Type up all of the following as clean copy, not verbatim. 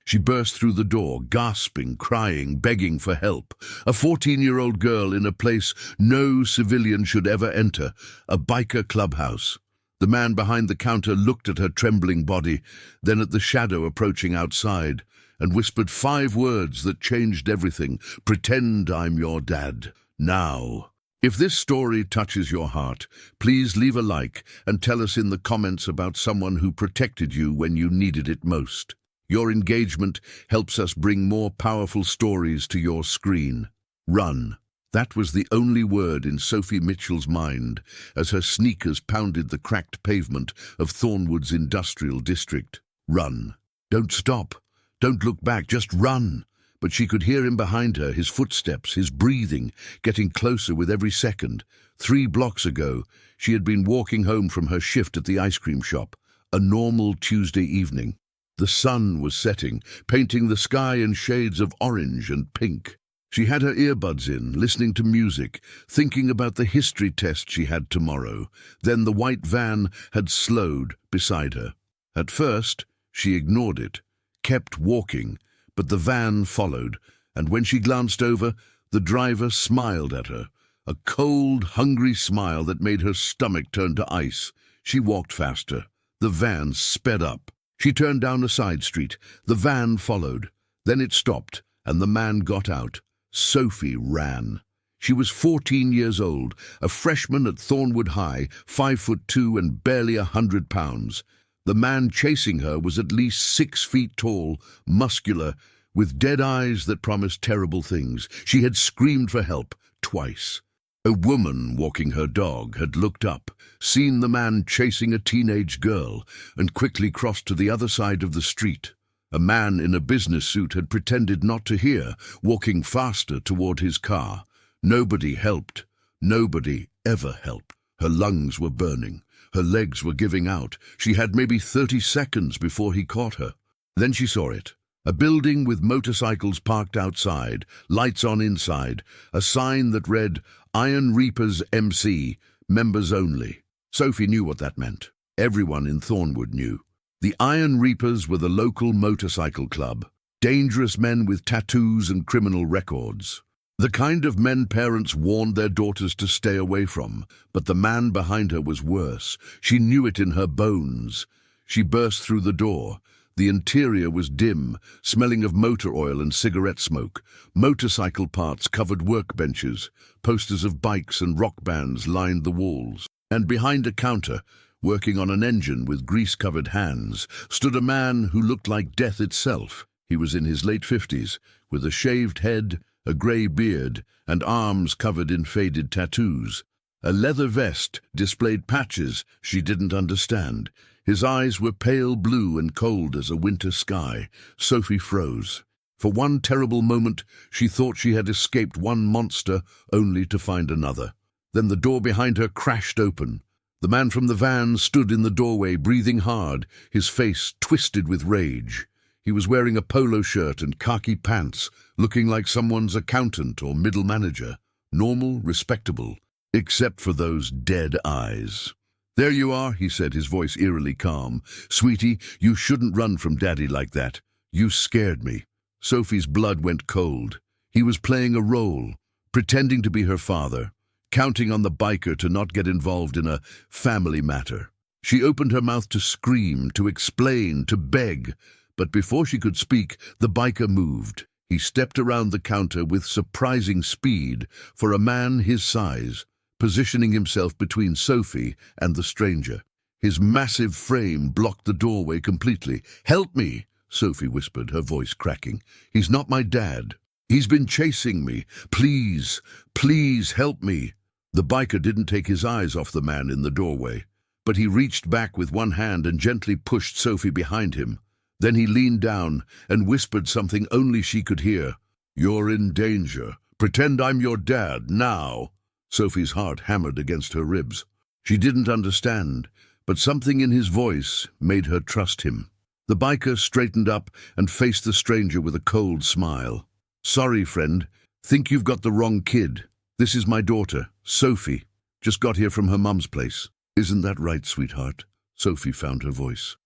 She burst through the door, gasping, crying, begging for help. A 14-year-old girl in a place no civilian should ever enter, a biker clubhouse. The man behind the counter looked at her trembling body, then at the shadow approaching outside, and whispered 5 words that changed everything. "Pretend I'm your dad. Now." If this story touches your heart, please leave a like and tell us in the comments about someone who protected you when you needed it most. Your engagement helps us bring more powerful stories to your screen. Run. That was the only word in Sophie Mitchell's mind as her sneakers pounded the cracked pavement of Thornwood's industrial district. Run. Don't stop. Don't look back. Just run. But she could hear him behind her, his footsteps, his breathing, getting closer with every second. 3 blocks ago, she had been walking home from her shift at the ice cream shop, a normal Tuesday evening. The sun was setting, painting the sky in shades of orange and pink. She had her earbuds in, listening to music, thinking about the history test she had tomorrow. Then the white van had slowed beside her. At first, she ignored it, kept walking, but the van followed, and when she glanced over, the driver smiled at her, a cold, hungry smile that made her stomach turn to ice. She walked faster. The van sped up. She turned down a side street. The van followed. Then it stopped, and the man got out. Sophie ran. She was 14 years old, a freshman at Thornwood High, 5'2" and barely 100 pounds. The man chasing her was at least 6 feet tall, muscular, with dead eyes that promised terrible things. She had screamed for help twice. A woman walking her dog had looked up, seen the man chasing a teenage girl, and quickly crossed to the other side of the street. A man in a business suit had pretended not to hear, walking faster toward his car. Nobody helped. Nobody ever helped. Her lungs were burning. Her legs were giving out. She had maybe 30 seconds before he caught her. Then she saw it. A building with motorcycles parked outside, lights on inside, a sign that read, "Iron Reapers MC, members only." Sophie knew what that meant. Everyone in Thornwood knew. The Iron Reapers were the local motorcycle club, dangerous men with tattoos and criminal records. The kind of men parents warned their daughters to stay away from, but the man behind her was worse. She knew it in her bones. She burst through the door. The interior was dim, smelling of motor oil and cigarette smoke. Motorcycle parts covered workbenches. Posters of bikes and rock bands lined the walls. And behind a counter, working on an engine with grease-covered hands, stood a man who looked like death itself. He was in his late 50s, with a shaved head, a grey beard, and arms covered in faded tattoos. A leather vest displayed patches she didn't understand. His eyes were pale blue and cold as a winter sky. Sophie froze. For one terrible moment, she thought she had escaped one monster only to find another. Then the door behind her crashed open. The man from the van stood in the doorway, breathing hard, his face twisted with rage. He was wearing a polo shirt and khaki pants, looking like someone's accountant or middle manager. Normal, respectable, except for those dead eyes. "There you are," he said, his voice eerily calm. "Sweetie, you shouldn't run from Daddy like that. You scared me." Sophie's blood went cold. He was playing a role, pretending to be her father, counting on the biker to not get involved in a family matter. She opened her mouth to scream, to explain, to beg, but before she could speak, the biker moved. He stepped around the counter with surprising speed for a man his size, positioning himself between Sophie and the stranger. His massive frame blocked the doorway completely. "Help me," Sophie whispered, her voice cracking. "He's not my dad. He's been chasing me. Please, please help me." The biker didn't take his eyes off the man in the doorway, but he reached back with one hand and gently pushed Sophie behind him. Then he leaned down and whispered something only she could hear. "You're in danger. Pretend I'm your dad, now." Sophie's heart hammered against her ribs. She didn't understand, but something in his voice made her trust him. The biker straightened up and faced the stranger with a cold smile. "Sorry, friend. Think you've got the wrong kid. This is my daughter, Sophie. Just got here from her mum's place." "Isn't that right, sweetheart?" Sophie found her voice.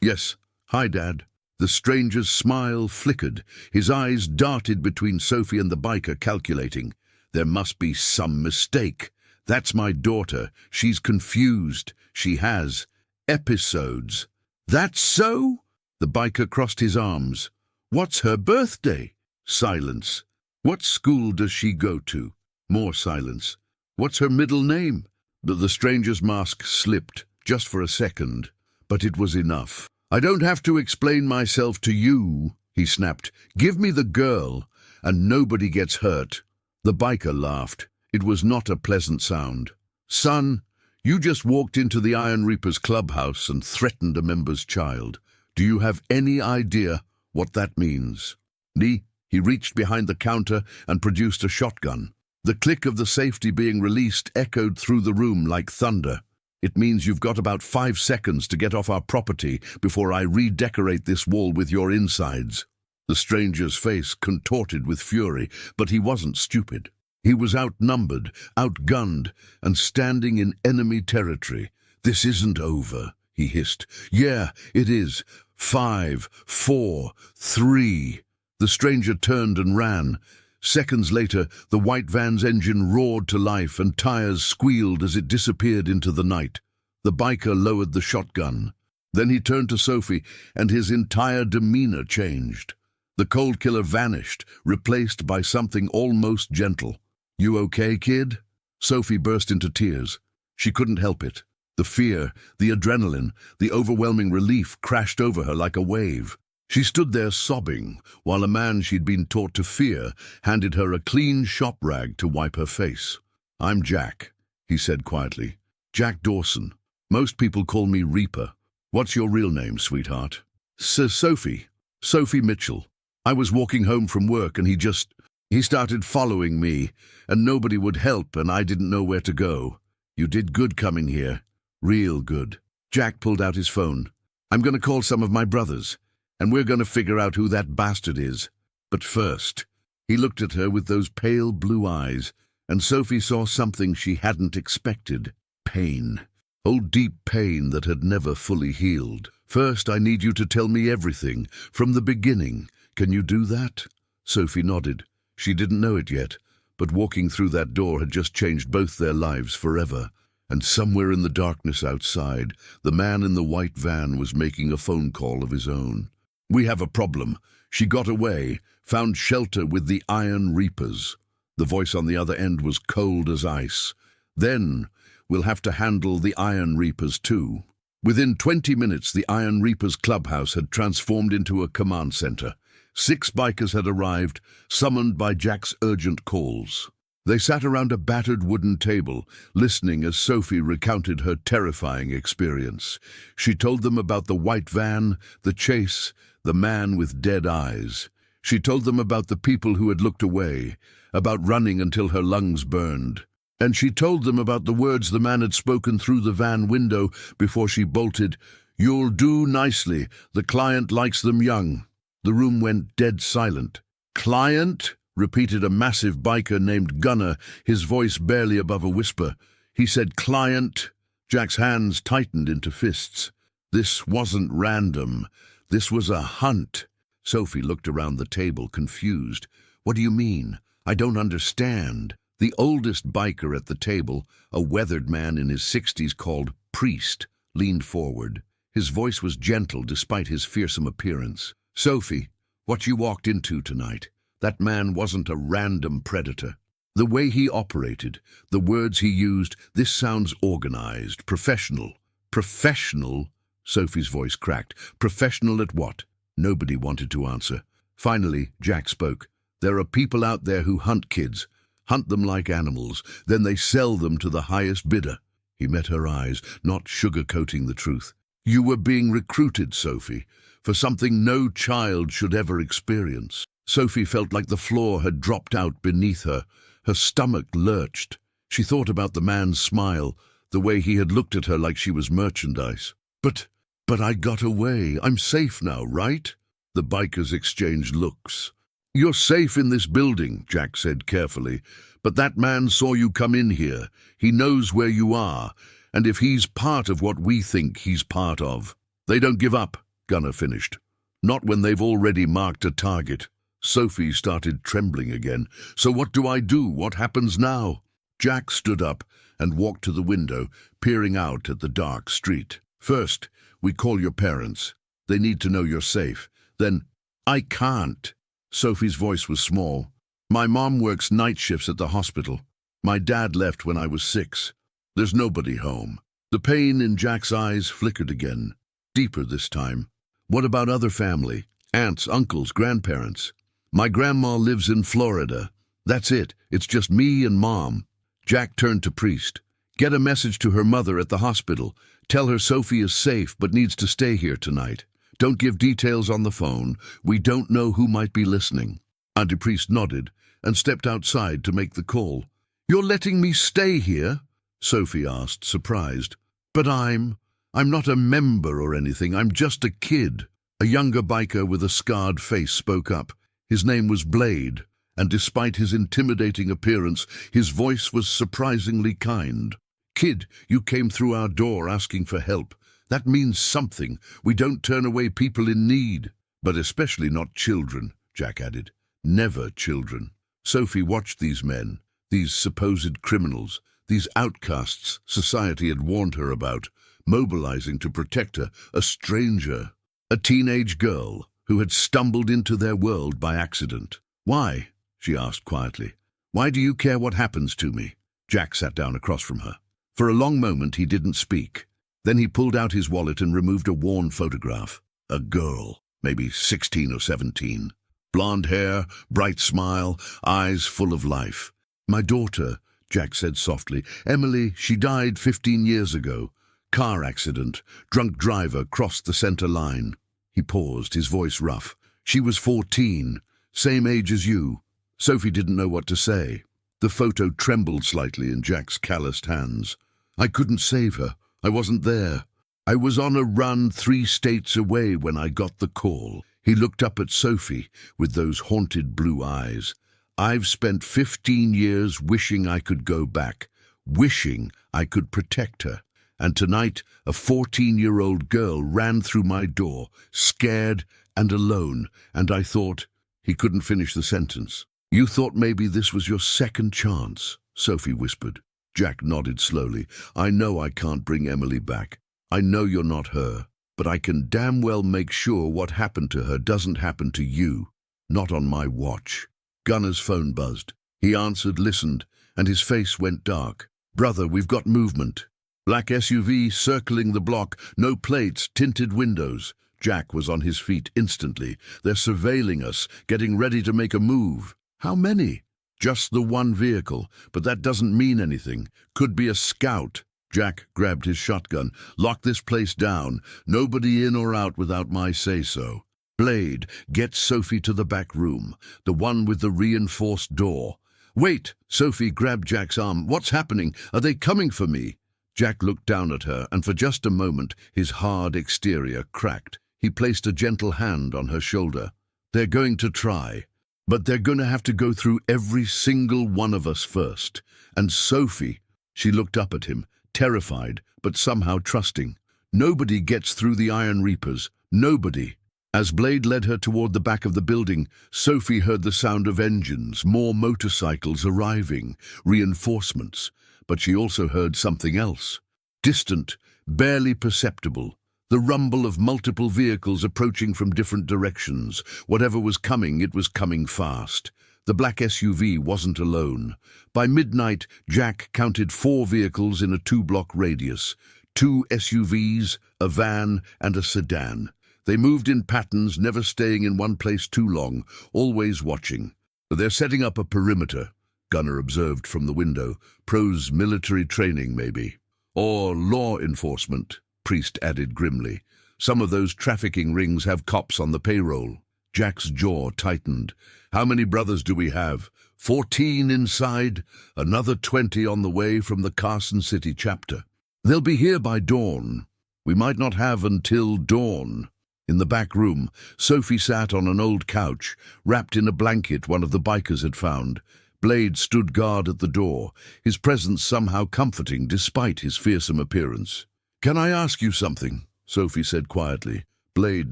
Yes. Hi, Dad." The stranger's smile flickered. His eyes darted between Sophie and the biker, calculating. There must be some mistake. That's my daughter. She's confused. She has episodes. That's so? The biker crossed his arms. What's her birthday? Silence. What school does she go to? More silence. What's her middle name? The stranger's mask slipped, just for a second, but it was enough. I don't have to explain myself to you, he snapped. Give me the girl, and nobody gets hurt. The biker laughed. It was not a pleasant sound. Son, you just walked into the Iron Reaper's clubhouse and threatened a member's child. Do you have any idea what that means? He reached behind the counter and produced a shotgun. The click of the safety being released echoed through the room like thunder. It means you've got about 5 seconds to get off our property before I redecorate this wall with your insides. The stranger's face contorted with fury, but he wasn't stupid. He was outnumbered, outgunned, and standing in enemy territory. This isn't over, he hissed. Yeah, it is. 5, 4, 3. The stranger turned and ran. Seconds later, the white van's engine roared to life and tires squealed as it disappeared into the night. The biker lowered the shotgun. Then he turned to Sophie, and his entire demeanor changed. The cold killer vanished, replaced by something almost gentle. You okay, kid? Sophie burst into tears. She couldn't help it. The fear, the adrenaline, the overwhelming relief crashed over her like a wave. She stood there sobbing, while a man she'd been taught to fear handed her a clean shop rag to wipe her face. I'm Jack, he said quietly. Jack Dawson. Most people call me Reaper. What's your real name, sweetheart? Sophie. Sophie Mitchell. I was walking home from work and he started following me, and nobody would help and I didn't know where to go. You did good coming here. Real good. Jack pulled out his phone. I'm going to call some of my brothers, and we're going to figure out who that bastard is. But first, he looked at her with those pale blue eyes, and Sophie saw something she hadn't expected. Pain. Old deep pain that had never fully healed. First, I need you to tell me everything, from the beginning. Can you do that? Sophie nodded. She didn't know it yet, but walking through that door had just changed both their lives forever. And somewhere in the darkness outside, the man in the white van was making a phone call of his own. We have a problem. She got away, found shelter with the Iron Reapers. The voice on the other end was cold as ice. Then, we'll have to handle the Iron Reapers too. Within 20 minutes, the Iron Reapers clubhouse had transformed into a command center. 6 bikers had arrived, summoned by Jack's urgent calls. They sat around a battered wooden table, listening as Sophie recounted her terrifying experience. She told them about the white van, the chase, the man with dead eyes. She told them about the people who had looked away, about running until her lungs burned. And she told them about the words the man had spoken through the van window before she bolted. You'll do nicely. The client likes them young. The room went dead silent. Client? Repeated a massive biker named Gunner, his voice barely above a whisper. He said, client. Jack's hands tightened into fists. This wasn't random. This was a hunt. Sophie looked around the table, confused. What do you mean? I don't understand. The oldest biker at the table, a weathered man in his 60s called Priest, leaned forward. His voice was gentle despite his fearsome appearance. Sophie, what you walked into tonight. That man wasn't a random predator. The way he operated, the words he used, this sounds organized, professional. Professional? Sophie's voice cracked. Professional at what? Nobody wanted to answer. Finally, Jack spoke. There are people out there who hunt kids, hunt them like animals, then they sell them to the highest bidder. He met her eyes, not sugarcoating the truth. You were being recruited, Sophie, for something no child should ever experience. Sophie felt like the floor had dropped out beneath her. Her stomach lurched. She thought about the man's smile, the way he had looked at her like she was merchandise. But I got away. I'm safe now, right? The bikers exchanged looks. You're safe in this building, Jack said carefully, but that man saw you come in here. He knows where you are, and if he's part of what we think he's part of. They don't give up, Gunner finished. Not when they've already marked a target. Sophie started trembling again. So what do I do? What happens now? Jack stood up and walked to the window, peering out at the dark street. First, we call your parents. They need to know you're safe. Then, I can't. Sophie's voice was small. My mom works night shifts at the hospital. My dad left when I was 6. There's nobody home. The pain in Jack's eyes flickered again, deeper this time. What about other family? Aunts, uncles, grandparents? My grandma lives in Florida. That's it. It's just me and Mom. Jack turned to Priest. Get a message to her mother at the hospital. Tell her Sophie is safe but needs to stay here tonight. Don't give details on the phone. We don't know who might be listening. Auntie Priest nodded and stepped outside to make the call. You're letting me stay here? Sophie asked, surprised. But I'm not a member or anything. I'm just a kid. A younger biker with a scarred face spoke up. His name was Blade, and despite his intimidating appearance, his voice was surprisingly kind. Kid, you came through our door asking for help. That means something. We don't turn away people in need. But especially not children, Jack added. Never children. Sophie watched these men, these supposed criminals, these outcasts society had warned her about, mobilizing to protect her, a stranger, a teenage girl who had stumbled into their world by accident. Why? She asked quietly. Why do you care what happens to me? Jack sat down across from her. For a long moment he didn't speak. Then he pulled out his wallet and removed a worn photograph. A girl, maybe 16 or 17. Blonde hair, bright smile, eyes full of life. My daughter, Jack said softly. Emily, she died 15 years ago. Car accident. Drunk driver crossed the center line. He paused, his voice rough. She was 14, same age as you. Sophie didn't know what to say. The photo trembled slightly in Jack's calloused hands. I couldn't save her. I wasn't there. I was on a run 3 states away when I got the call. He looked up at Sophie with those haunted blue eyes. I've spent 15 years wishing I could go back, wishing I could protect her. And tonight, a 14-year-old girl ran through my door, scared and alone, and I thought... He couldn't finish the sentence. You thought maybe this was your second chance, Sophie whispered. Jack nodded slowly. I know I can't bring Emily back. I know you're not her. But I can damn well make sure what happened to her doesn't happen to you. Not on my watch. Gunner's phone buzzed. He answered, listened, and his face went dark. Brother, we've got movement. Black SUV circling the block, no plates, tinted windows. Jack was on his feet instantly. They're surveilling us, getting ready to make a move. How many? Just the one vehicle, but that doesn't mean anything. Could be a scout. Jack grabbed his shotgun. Lock this place down. Nobody in or out without my say-so. Blade, get Sophie to the back room, the one with the reinforced door. Wait! Sophie grabbed Jack's arm. What's happening? Are they coming for me? Jack looked down at her, and for just a moment his hard exterior cracked. He placed a gentle hand on her shoulder. They're going to try, but they're going to have to go through every single one of us first. And Sophie, she looked up at him, terrified, but somehow trusting. Nobody gets through the Iron Reapers. Nobody. As Blade led her toward the back of the building, Sophie heard the sound of engines, more motorcycles arriving, reinforcements. But she also heard something else. Distant, barely perceptible. The rumble of multiple vehicles approaching from different directions. Whatever was coming, it was coming fast. The black SUV wasn't alone. By midnight, Jack counted 4 vehicles in a 2-block radius. 2 SUVs, a van, and a sedan. They moved in patterns, never staying in one place too long, always watching. They're setting up a perimeter, Gunner observed from the window. Pros military training, maybe. Or law enforcement, Priest added grimly. Some of those trafficking rings have cops on the payroll. Jack's jaw tightened. How many brothers do we have? 14 inside, another 20 on the way from the Carson City chapter. They'll be here by dawn. We might not have until dawn. In the back room, Sophie sat on an old couch, wrapped in a blanket one of the bikers had found. Blade stood guard at the door, his presence somehow comforting despite his fearsome appearance. Can I ask you something? Sophie said quietly. Blade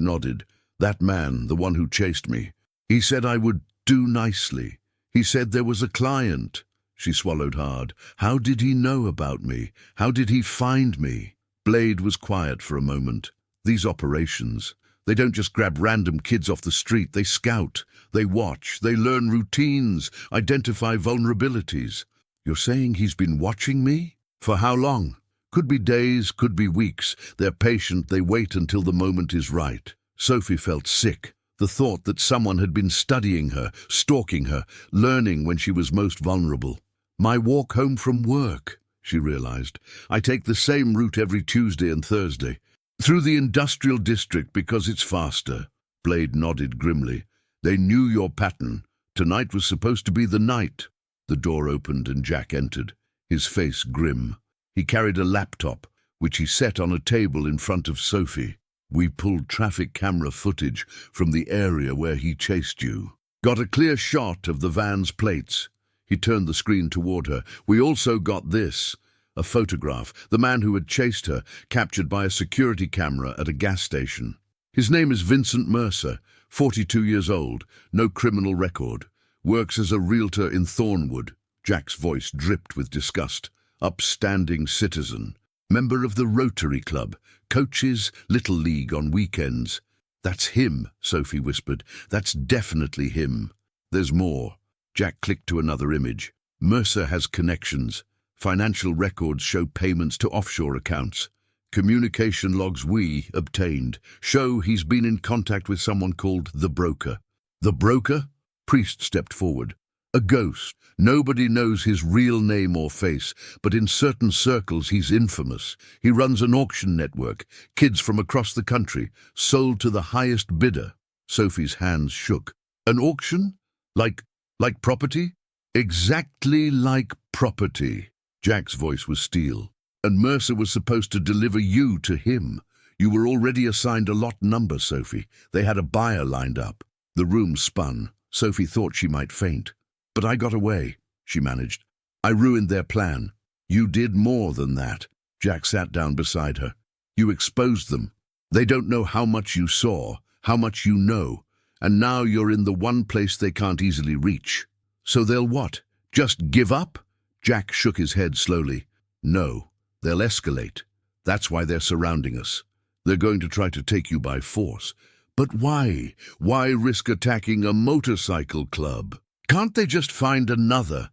nodded. That man, the one who chased me. He said I would do nicely. He said there was a client." She swallowed hard. "How did he know about me? How did he find me?" Blade was quiet for a moment. "These operations, they don't just grab random kids off the street. They scout, they watch, they learn routines, identify vulnerabilities." "You're saying he's been watching me? For how long?" "Could be days, could be weeks. They're patient, they wait until the moment is right." Sophie felt sick. The thought that someone had been studying her, stalking her, learning when she was most vulnerable. "My walk home from work," she realized. "I take the same route every Tuesday and Thursday. Through the industrial district because it's faster." Blade nodded grimly. "They knew your pattern. Tonight was supposed to be the night." The door opened and Jack entered, his face grim. He carried a laptop, which he set on a table in front of Sophie. "We pulled traffic camera footage from the area where he chased you. Got a clear shot of the van's plates." He turned the screen toward her. "We also got this." A photograph, the man who had chased her, captured by a security camera at a gas station. "His name is Vincent Mercer, 42 years old, no criminal record. Works as a realtor in Thornwood." Jack's voice dripped with disgust. "Upstanding citizen. Member of the Rotary Club. Coaches Little League on weekends." "That's him," Sophie whispered. "That's definitely him." "There's more." Jack clicked to another image. "Mercer has connections. Financial records show payments to offshore accounts. Communication logs we obtained show he's been in contact with someone called the Broker." "The Broker?" Priest stepped forward. "A ghost. Nobody knows his real name or face, but in certain circles he's infamous. He runs an auction network. Kids from across the country, sold to the highest bidder." Sophie's hands shook. "An auction? Like property?" "Exactly like property." Jack's voice was steel. "And Mercer was supposed to deliver you to him. You were already assigned a lot number, Sophie. They had a buyer lined up." The room spun. Sophie thought she might faint. "But I got away," she managed. "I ruined their plan." "You did more than that." Jack sat down beside her. "You exposed them. They don't know how much you saw, how much you know, and now you're in the one place they can't easily reach. So they'll what? Just give up?" Jack shook his head slowly. "No, they'll escalate. That's why they're surrounding us. They're going to try to take you by force." "But why? Why risk attacking a motorcycle club? Can't they just find another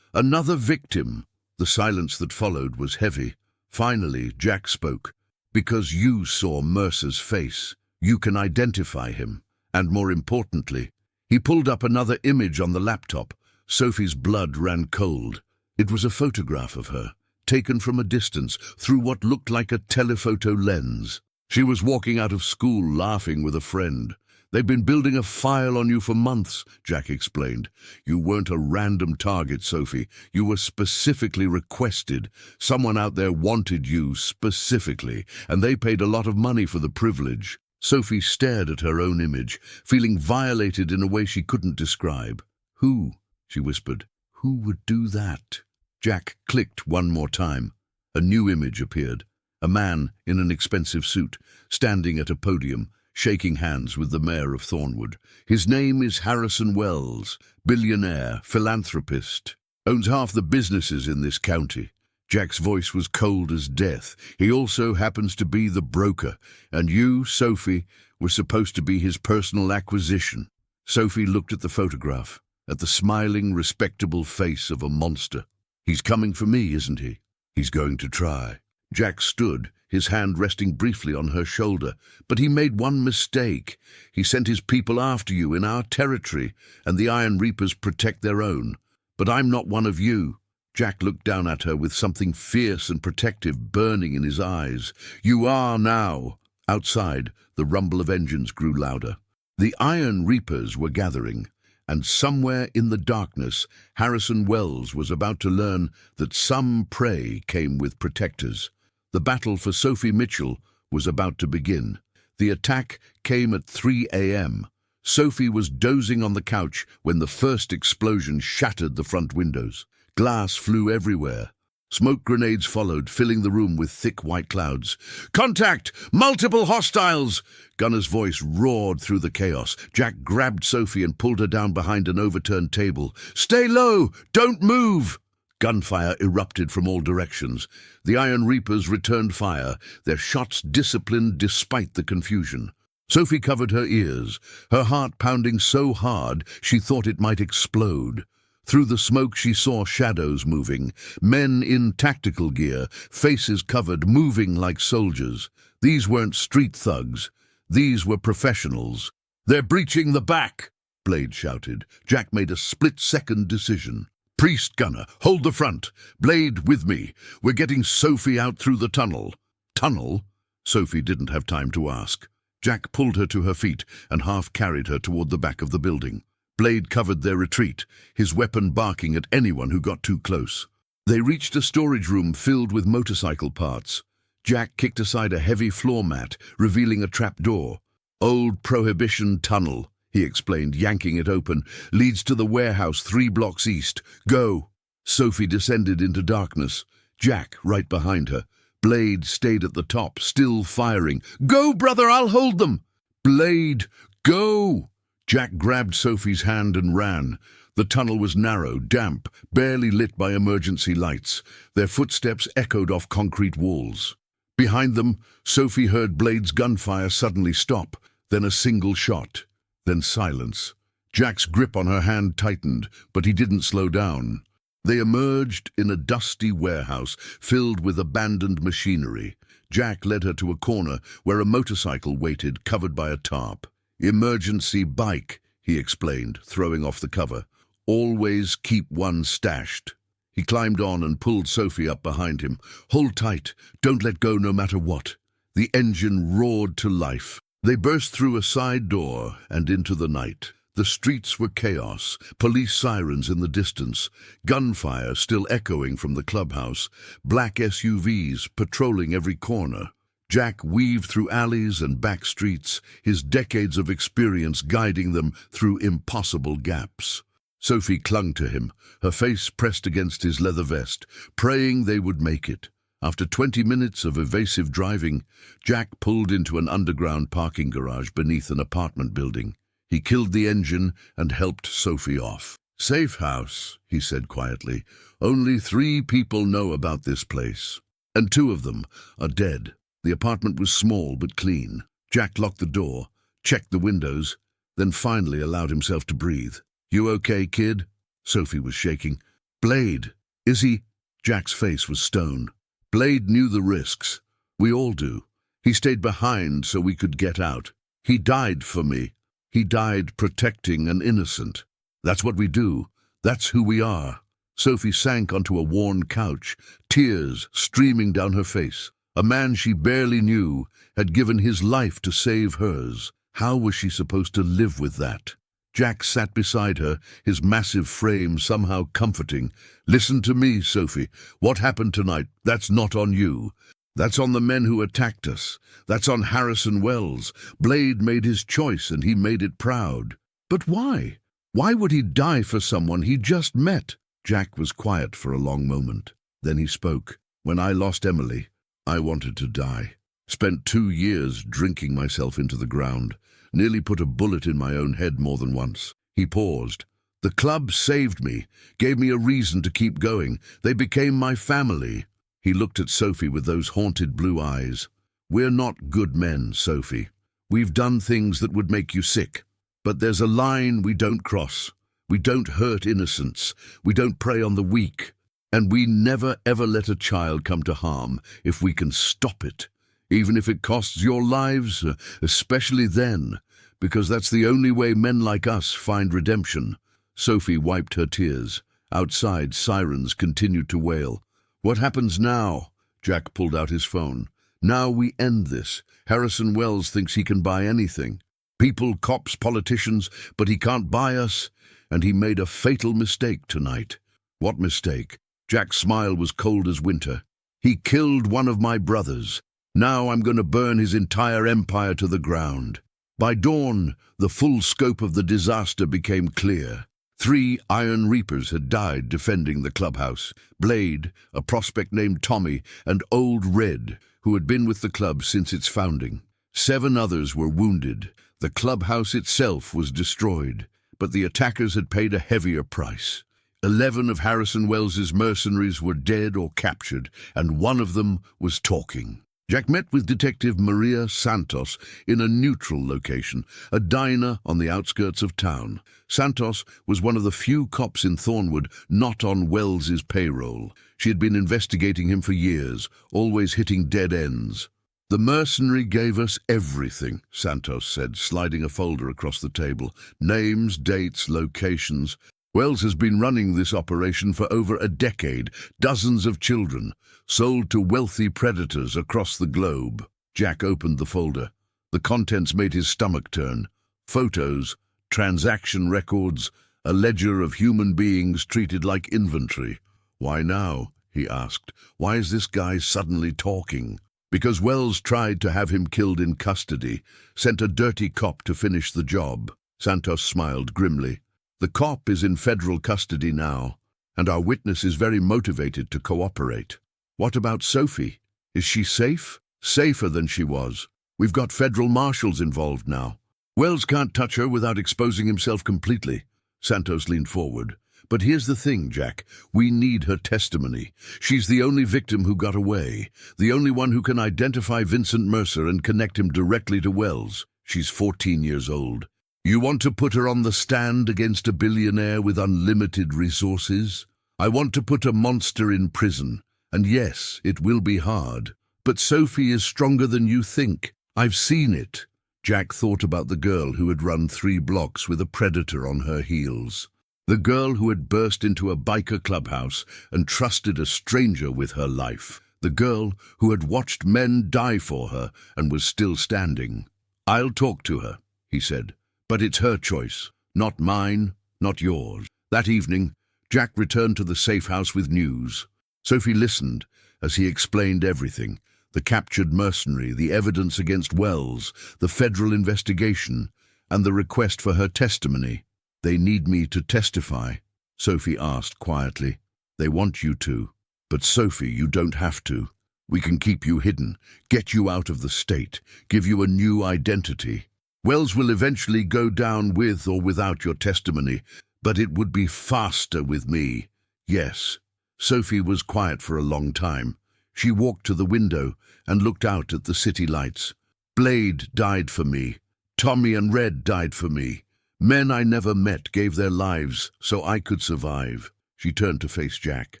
victim?" The silence that followed was heavy. Finally, Jack spoke. "Because you saw Mercer's face. You can identify him. And more importantly," he pulled up another image on the laptop. Sophie's blood ran cold. It was a photograph of her, taken from a distance, through what looked like a telephoto lens. She was walking out of school laughing with a friend. "They've been building a file on you for months," Jack explained. "You weren't a random target, Sophie. You were specifically requested. Someone out there wanted you specifically, and they paid a lot of money for the privilege." Sophie stared at her own image, feeling violated in a way she couldn't describe. "Who?" she whispered. "Who would do that?" Jack clicked one more time. A new image appeared. A man in an expensive suit, standing at a podium, shaking hands with the mayor of Thornwood. "His name is Harrison Wells, billionaire, philanthropist, owns half the businesses in this county." Jack's voice was cold as death. "He also happens to be the broker, and you, Sophie, were supposed to be his personal acquisition." Sophie looked at the photograph, at the smiling, respectable face of a monster. "He's coming for me, isn't he? He's going to try." Jack stood, his hand resting briefly on her shoulder. "But he made one mistake. He sent his people after you in our territory, and the Iron Reapers protect their own. But I'm not one of you." Jack looked down at her with something fierce and protective burning in his eyes. "You are now." Outside, the rumble of engines grew louder. The Iron Reapers were gathering, and somewhere in the darkness, Harrison Wells was about to learn that some prey came with protectors. The battle for Sophie Mitchell was about to begin. The attack came at 3 a.m. Sophie was dozing on the couch when the first explosion shattered the front windows. Glass flew everywhere. Smoke grenades followed, filling the room with thick white clouds. "Contact! Multiple hostiles!" Gunner's voice roared through the chaos. Jack grabbed Sophie and pulled her down behind an overturned table. "Stay low! Don't move!" Gunfire erupted from all directions. The Iron Reapers returned fire, their shots disciplined despite the confusion. Sophie covered her ears, her heart pounding so hard she thought it might explode. Through the smoke she saw shadows moving, men in tactical gear, faces covered, moving like soldiers. These weren't street thugs. These were professionals. "They're breaching the back!" Blade shouted. Jack made a split-second decision. "Priest, Gunner, hold the front. Blade, with me. We're getting Sophie out through the tunnel." "Tunnel?" Sophie didn't have time to ask. Jack pulled her to her feet and half-carried her toward the back of the building. Blade covered their retreat, his weapon barking at anyone who got too close. They reached a storage room filled with motorcycle parts. Jack kicked aside a heavy floor mat, revealing a trapdoor. "Old Prohibition tunnel," he explained, yanking it open. "Leads to the warehouse 3 blocks east. Go." Sophie descended into darkness, Jack right behind her. Blade stayed at the top, still firing. "Go, brother, I'll hold them." "Blade, go!" Jack grabbed Sophie's hand and ran. The tunnel was narrow, damp, barely lit by emergency lights. Their footsteps echoed off concrete walls. Behind them, Sophie heard Blade's gunfire suddenly stop, then a single shot, then silence. Jack's grip on her hand tightened, but he didn't slow down. They emerged in a dusty warehouse filled with abandoned machinery. Jack led her to a corner where a motorcycle waited, covered by a tarp. "Emergency bike," he explained, throwing off the cover. "Always keep one stashed." He climbed on and pulled Sophie up behind him. "Hold tight. Don't let go no matter what." The engine roared to life. They burst through a side door and into the night. The streets were chaos, police sirens in the distance, gunfire still echoing from the clubhouse, black SUVs patrolling every corner. Jack weaved through alleys and back streets, his decades of experience guiding them through impossible gaps. Sophie clung to him, her face pressed against his leather vest, praying they would make it. After 20 minutes of evasive driving, Jack pulled into an underground parking garage beneath an apartment building. He killed the engine and helped Sophie off. "Safe house," he said quietly. "Only 3 people know about this place, and 2 of them are dead." The apartment was small but clean. Jack locked the door, checked the windows, then finally allowed himself to breathe. "You okay, kid?" Sophie was shaking. "Blade, is he?" Jack's face was stone. "Blade knew the risks. We all do. He stayed behind so we could get out. He died for me. He died protecting an innocent. That's what we do. That's who we are." Sophie sank onto a worn couch, tears streaming down her face. A man she barely knew had given his life to save hers. How was she supposed to live with that? Jack sat beside her, his massive frame somehow comforting. "Listen to me, Sophie. What happened tonight, that's not on you. That's on the men who attacked us. That's on Harrison Wells. Blade made his choice and he made it proud. But why? Why would he die for someone he just met?" Jack was quiet for a long moment. Then he spoke. "When I lost Emily, I wanted to die. Spent 2 years drinking myself into the ground. Nearly put a bullet in my own head more than once." He paused. "The club saved me, gave me a reason to keep going. They became my family." He looked at Sophie with those haunted blue eyes. "We're not good men, Sophie. We've done things that would make you sick. But there's a line we don't cross. We don't hurt innocents. We don't prey on the weak. And we never ever let a child come to harm if we can stop it. Even if it costs your lives, especially then, because that's the only way men like us find redemption." Sophie wiped her tears. Outside, sirens continued to wail. "What happens now?" Jack pulled out his phone. "Now we end this. Harrison Wells thinks he can buy anything. People, cops, politicians, but he can't buy us. And he made a fatal mistake tonight." "What mistake?" Jack's smile was cold as winter. "He killed one of my brothers. Now I'm going to burn his entire empire to the ground." By dawn, the full scope of the disaster became clear. 3 Iron Reapers had died defending the clubhouse. Blade, a prospect named Tommy, and Old Red, who had been with the club since its founding. 7 others were wounded. The clubhouse itself was destroyed, but the attackers had paid a heavier price. 11 of Harrison Wells's mercenaries were dead or captured, and one of them was talking. Jack met with Detective Maria Santos in a neutral location, a diner on the outskirts of town. Santos was one of the few cops in Thornwood not on Wells's payroll. She had been investigating him for years, always hitting dead ends. "The mercenary gave us everything," Santos said, sliding a folder across the table. "Names, dates, locations. Wells has been running this operation for over a decade, dozens of children, sold to wealthy predators across the globe." Jack opened the folder. The contents made his stomach turn. Photos, transaction records, a ledger of human beings treated like inventory. "Why now?" he asked. "Why is this guy suddenly talking?" "Because Wells tried to have him killed in custody, sent a dirty cop to finish the job." Santos smiled grimly. "The cop is in federal custody now, and our witness is very motivated to cooperate." "What about Sophie? Is she safe?" "Safer than she was. We've got federal marshals involved now. Wells can't touch her without exposing himself completely." Santos leaned forward. "But here's the thing, Jack. We need her testimony. She's the only victim who got away, the only one who can identify Vincent Mercer and connect him directly to Wells. She's 14 years old. You want to put her on the stand against a billionaire with unlimited resources? I want to put a monster in prison. And yes, it will be hard. But Sophie is stronger than you think. I've seen it." Jack thought about the girl who had run 3 blocks with a predator on her heels. The girl who had burst into a biker clubhouse and trusted a stranger with her life. The girl who had watched men die for her and was still standing. "I'll talk to her," he said. "But it's her choice, not mine, not yours." That evening, Jack returned to the safe house with news. Sophie listened as he explained everything: the captured mercenary, the evidence against Wells, the federal investigation, and the request for her testimony. "They need me to testify?" Sophie asked quietly. "They want you to. But Sophie, you don't have to. We can keep you hidden, get you out of the state, give you a new identity. Wells will eventually go down with or without your testimony, but it would be faster with me." "Yes." Sophie was quiet for a long time. She walked to the window and looked out at the city lights. "Blade died for me. Tommy and Red died for me. Men I never met gave their lives so I could survive." She turned to face Jack.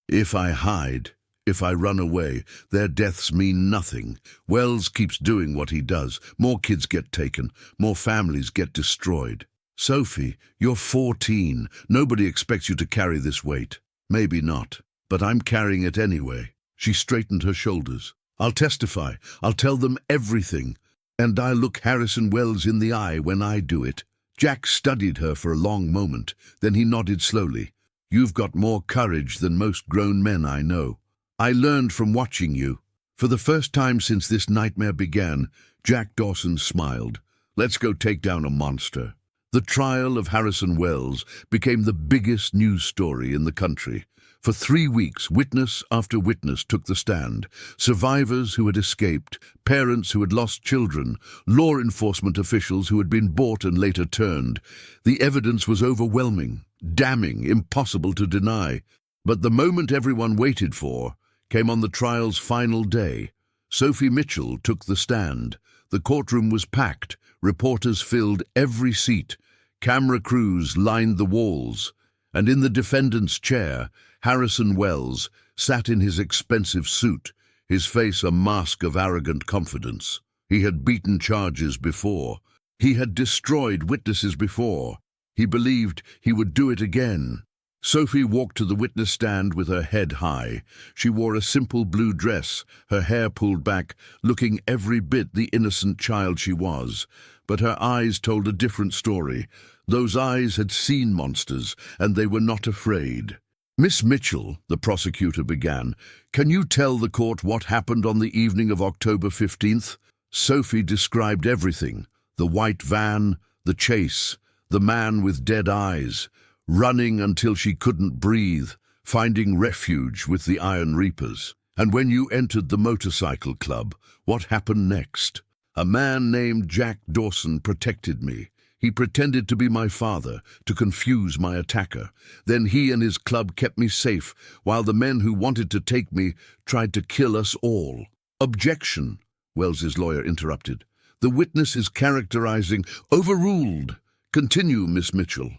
"If I hide, if I run away, their deaths mean nothing. Wells keeps doing what he does. More kids get taken, more families get destroyed. Sophie, you're 14. Nobody expects you to carry this weight." "Maybe not, but I'm carrying it anyway." She straightened her shoulders. "I'll testify. I'll tell them everything. And I'll look Harrison Wells in the eye when I do it." Jack studied her for a long moment. Then he nodded slowly. "You've got more courage than most grown men I know. I learned from watching you." For the first time since this nightmare began, Jack Dawson smiled. "Let's go take down a monster." The trial of Harrison Wells became the biggest news story in the country. For 3 weeks, witness after witness took the stand. Survivors who had escaped, parents who had lost children, law enforcement officials who had been bought and later turned. The evidence was overwhelming, damning, impossible to deny. But the moment everyone waited for came on the trial's final day. Sophie Mitchell took the stand. The courtroom was packed. Reporters filled every seat. Camera crews lined the walls. And in the defendant's chair, Harrison Wells sat in his expensive suit, his face a mask of arrogant confidence. He had beaten charges before. He had destroyed witnesses before. He believed he would do it again. Sophie walked to the witness stand with her head high. She wore a simple blue dress, her hair pulled back, looking every bit the innocent child she was. But her eyes told a different story. Those eyes had seen monsters, and they were not afraid. "Miss Mitchell," the prosecutor began, "can you tell the court what happened on the evening of October 15th? Sophie described everything: the white van, the chase, the man with dead eyes. running until she couldn't breathe, finding refuge with the Iron Reapers. And when you entered the motorcycle club, what happened next? A man named Jack Dawson protected me. He pretended to be my father, to confuse my attacker. Then he and his club kept me safe, while the men who wanted to take me tried to kill us all. Objection, Wells's lawyer interrupted. The witness is characterizing. Overruled. Continue, Miss Mitchell.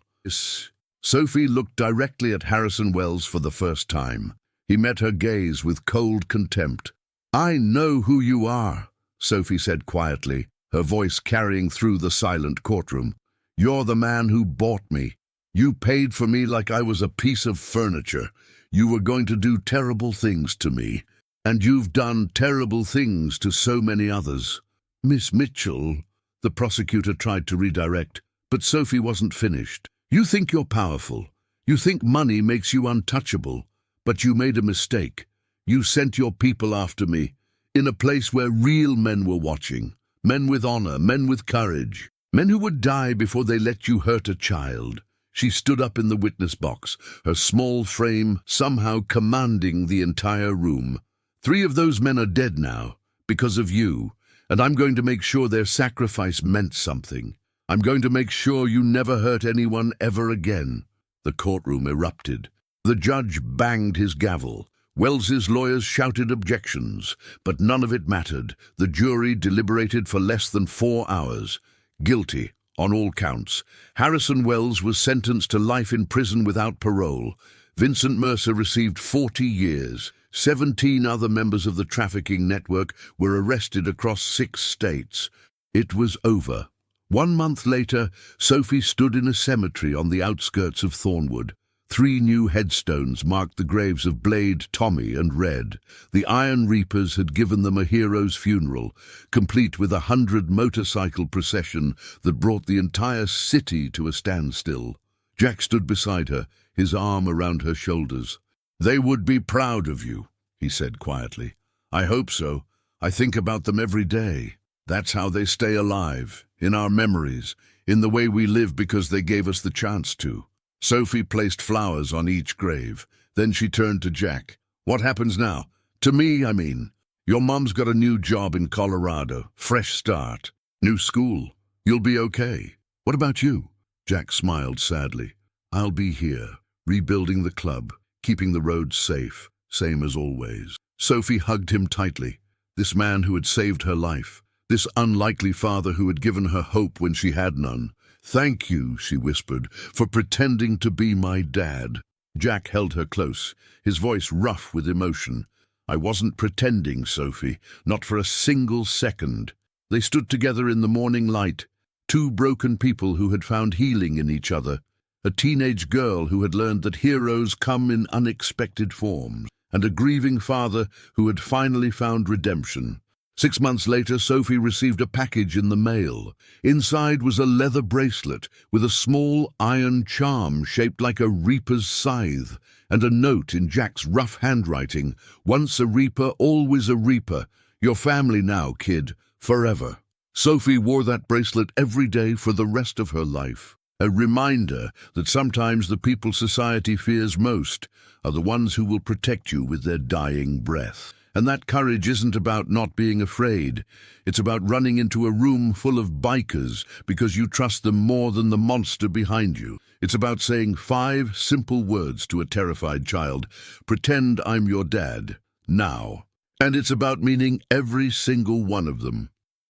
Sophie looked directly at Harrison Wells for the first time. He met her gaze with cold contempt. I know who you are, Sophie said quietly, her voice carrying through the silent courtroom. You're the man who bought me. You paid for me like I was a piece of furniture. You were going to do terrible things to me. And you've done terrible things to so many others. Miss Mitchell, the prosecutor tried to redirect, but Sophie wasn't finished. You think you're powerful. You think money makes you untouchable. But you made a mistake. You sent your people after me, in a place where real men were watching. Men with honor, men with courage. Men who would die before they let you hurt a child. She stood up in the witness box, her small frame somehow commanding the entire room. 3 of those men are dead now, because of you, and I'm going to make sure their sacrifice meant something. I'm going to make sure you never hurt anyone ever again. The courtroom erupted. The judge banged his gavel. Wells's lawyers shouted objections, but none of it mattered. The jury deliberated for less than 4 hours. Guilty on all counts. Harrison Wells was sentenced to life in prison without parole. Vincent Mercer received 40 years. 17 other members of the trafficking network were arrested across 6 states. It was over. 1 month later, Sophie stood in a cemetery on the outskirts of Thornwood. 3 new headstones marked the graves of Blade, Tommy, and Red. The Iron Reapers had given them a hero's funeral, complete with a 100 motorcycle procession that brought the entire city to a standstill. Jack stood beside her, his arm around her shoulders. They would be proud of you, he said quietly. I hope so. I think about them every day. That's how they stay alive, in our memories, in the way we live because they gave us the chance to. Sophie placed flowers on each grave. Then she turned to Jack. What happens now? To me, I mean. Your mom's got a new job in Colorado. Fresh start. New school. You'll be okay. What about you? Jack smiled sadly. I'll be here, rebuilding the club, keeping the roads safe, same as always. Sophie hugged him tightly. This man who had saved her life. This unlikely father who had given her hope when she had none. Thank you, she whispered, for pretending to be my dad. Jack held her close, his voice rough with emotion. I wasn't pretending, Sophie, not for a single second. They stood together in the morning light, 2 broken people who had found healing in each other, a teenage girl who had learned that heroes come in unexpected forms, and a grieving father who had finally found redemption. 6 months later, Sophie received a package in the mail. Inside was a leather bracelet with a small iron charm shaped like a reaper's scythe, and a note in Jack's rough handwriting. Once a reaper, always a reaper. Your family now, kid, forever. Sophie wore that bracelet every day for the rest of her life. A reminder that sometimes the people society fears most are the ones who will protect you with their dying breath. And that courage isn't about not being afraid. It's about running into a room full of bikers because you trust them more than the monster behind you. It's about saying 5 simple words to a terrified child. Pretend I'm your dad, now. And it's about meaning every single one of them.